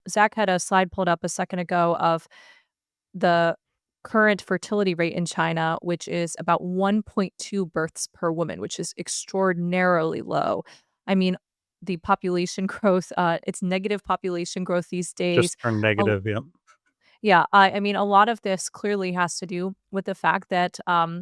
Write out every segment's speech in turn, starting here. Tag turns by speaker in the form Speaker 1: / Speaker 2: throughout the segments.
Speaker 1: Zach had a slide pulled up a second ago of the current fertility rate in China, which is about 1.2 births per woman, which is extraordinarily low. I mean, the population growth, it's negative population growth these days.
Speaker 2: Just turned
Speaker 1: A
Speaker 2: negative. Yeah.
Speaker 1: yeah, I mean, a lot of this clearly has to do with the fact that,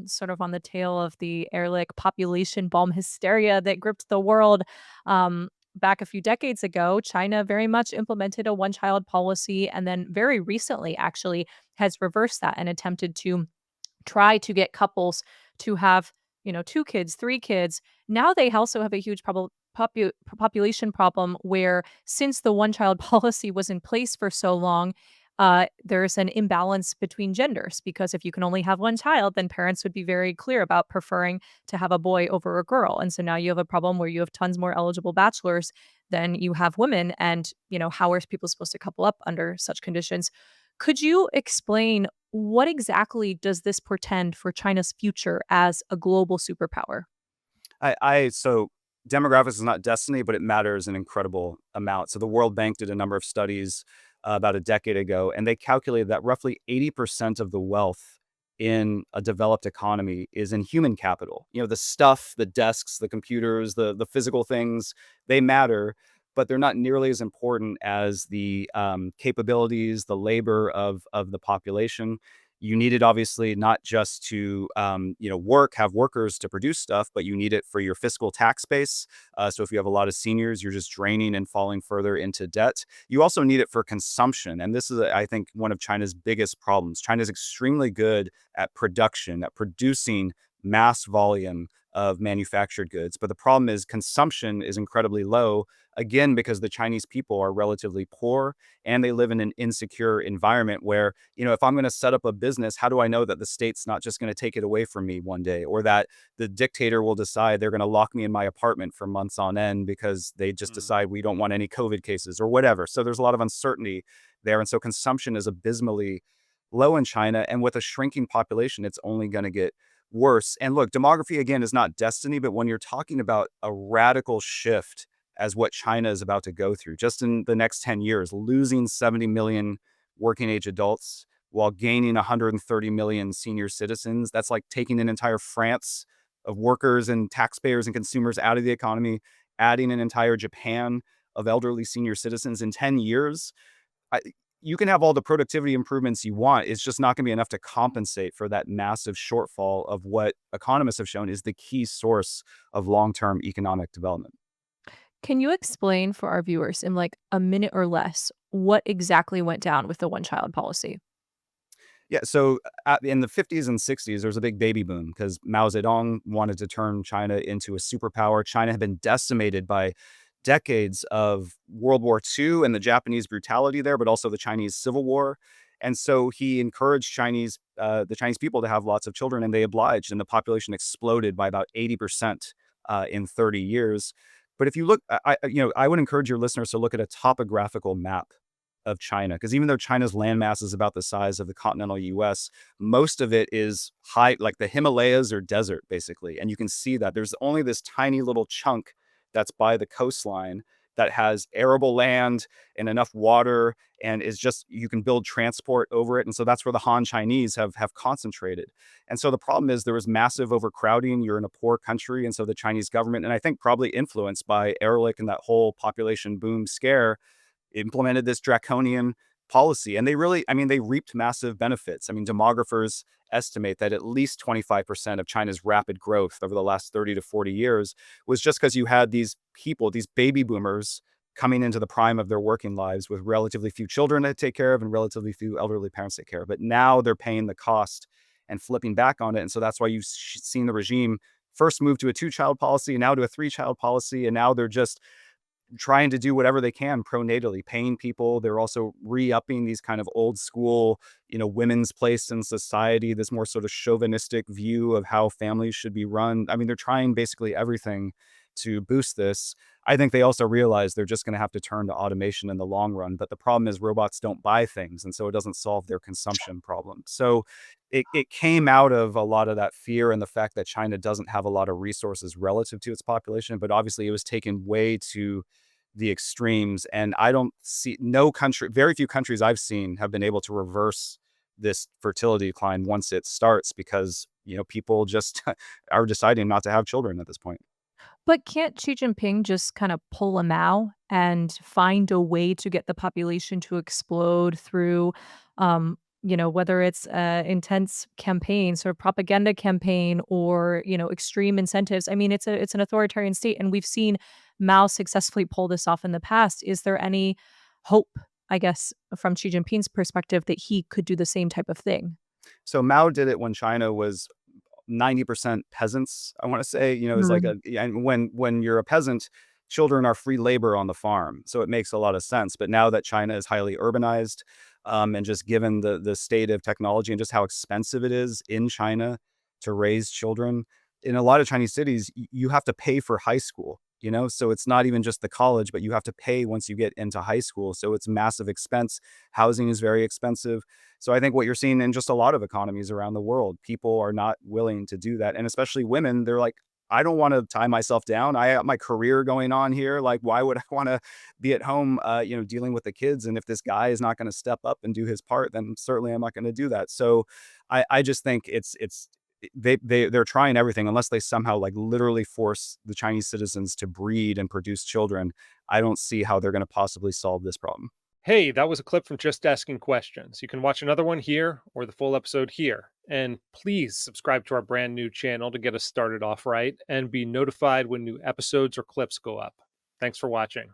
Speaker 1: sort of on the tail of the Ehrlich population bomb hysteria that gripped the world, back a few decades ago, China very much implemented a one-child policy, and then very recently, actually, has reversed that and attempted to try to get couples to have, 2 kids, 3 kids. Now they also have a huge population problem where since the one-child policy was in place for so long, there's an imbalance between genders because if you can only have one child, then parents would be very clear about preferring to have a boy over a girl. And so now you have a problem where you have tons more eligible bachelors than you have women. And, how are people supposed to couple up under such conditions? Could you explain what exactly does this portend for China's future as a global superpower?
Speaker 2: So demographics is not destiny, but it matters an incredible amount. So the World Bank did a number of studies about a decade ago, and they calculated that roughly 80% of the wealth in a developed economy is in human capital. The stuff, the desks, the computers, the physical things, they matter, but they're not nearly as important as the capabilities, the labor of the population. You need it obviously not just to have workers to produce stuff, but you need it for your fiscal tax base. So if you have a lot of seniors, you're just draining and falling further into debt. You also need it for consumption, and this is, I think, one of China's biggest problems. China is extremely good at production, at producing mass volume of manufactured goods, but the problem is consumption is incredibly low, again because the Chinese people are relatively poor and they live in an insecure environment where, if I'm going to set up a business, how do I know that the state's not just going to take it away from me one day, or that the dictator will decide they're going to lock me in my apartment for months on end because they just decide we don't want any COVID cases or whatever. So there's a lot of uncertainty there. And so consumption is abysmally low in China. And with a shrinking population, it's only going to get worse. And look, demography, again, is not destiny, but when you're talking about a radical shift as what China is about to go through, just in the next 10 years, losing 70 million working age adults while gaining 130 million senior citizens, that's like taking an entire France of workers and taxpayers and consumers out of the economy, adding an entire Japan of elderly senior citizens in 10 years. I, you can have all the productivity improvements you want. It's just not going to be enough to compensate for that massive shortfall of what economists have shown is the key source of long-term economic development.
Speaker 1: Can you explain for our viewers in like a minute or less what exactly went down with the one-child policy?
Speaker 2: Yeah, so in the 50s and 60s, there was a big baby boom because Mao Zedong wanted to turn China into a superpower. China had been decimated by decades of World War II and the Japanese brutality there, but also the Chinese Civil War. And so he encouraged the Chinese people to have lots of children, and they obliged, and the population exploded by about 80% in 30 years. But if you look, I would encourage your listeners to look at a topographical map of China, because even though China's landmass is about the size of the continental US, most of it is high, like the Himalayas or desert, basically. And you can see that there's only this tiny little chunk that's by the coastline that has arable land and enough water and is just, you can build transport over it. And so that's where the Han Chinese have concentrated. And so the problem is there was massive overcrowding. You're in a poor country. And so the Chinese government, and I think probably influenced by Ehrlich and that whole population boom scare, implemented this draconian policy. And they really, I mean, they reaped massive benefits. I mean, demographers estimate that at least 25% of China's rapid growth over the last 30 to 40 years was just because you had these people, these baby boomers coming into the prime of their working lives with relatively few children to take care of and relatively few elderly parents to take care of. But now they're paying the cost and flipping back on it. And so that's why you've seen the regime first move to a two-child policy and now to a three-child policy. And now they're just trying to do whatever they can pronatally, paying people. They're also re-upping these kind of old school, women's place in society, this more sort of chauvinistic view of how families should be run. I mean, they're trying basically everything to boost this. I think they also realize they're just going to have to turn to automation in the long run. But the problem is robots don't buy things, and so it doesn't solve their consumption problem. So it came out of a lot of that fear and the fact that China doesn't have a lot of resources relative to its population, but obviously it was taken way too the extremes. And I don't see no country, very few countries I've seen have been able to reverse this fertility decline once it starts because, people just are deciding not to have children at this point.
Speaker 1: But can't Xi Jinping just kind of pull a Mao and find a way to get the population to explode through, whether it's intense campaign, sort of propaganda campaign, or extreme incentives? I mean, it's an authoritarian state, and we've seen Mao successfully pull this off in the past. Is there any hope, I guess, from Xi Jinping's perspective, that he could do the same type of thing?
Speaker 2: So Mao did it when China was 90% peasants, I want to say, is like
Speaker 1: Mm.
Speaker 2: and when you're a peasant, children are free labor on the farm. So it makes a lot of sense. But now that China is highly urbanized, and just given the state of technology and just how expensive it is in China to raise children, in a lot of Chinese cities, you have to pay for high school. So it's not even just the college, but you have to pay once you get into high school. So it's massive expense. Housing is very expensive. So I think what you're seeing in just a lot of economies around the world, people are not willing to do that. And especially women, they're like, I don't want to tie myself down. I have my career going on here. Like, why would I want to be at home, dealing with the kids? And if this guy is not going to step up and do his part, then certainly I'm not going to do that. So I just think they're trying everything unless they somehow like literally force the Chinese citizens to breed and produce children. I don't see how they're going to possibly solve this problem.
Speaker 3: Hey, that was a clip from Just Asking Questions. You can watch another one here or the full episode here. And please subscribe to our brand new channel to get us started off right and be notified when new episodes or clips go up. Thanks for watching.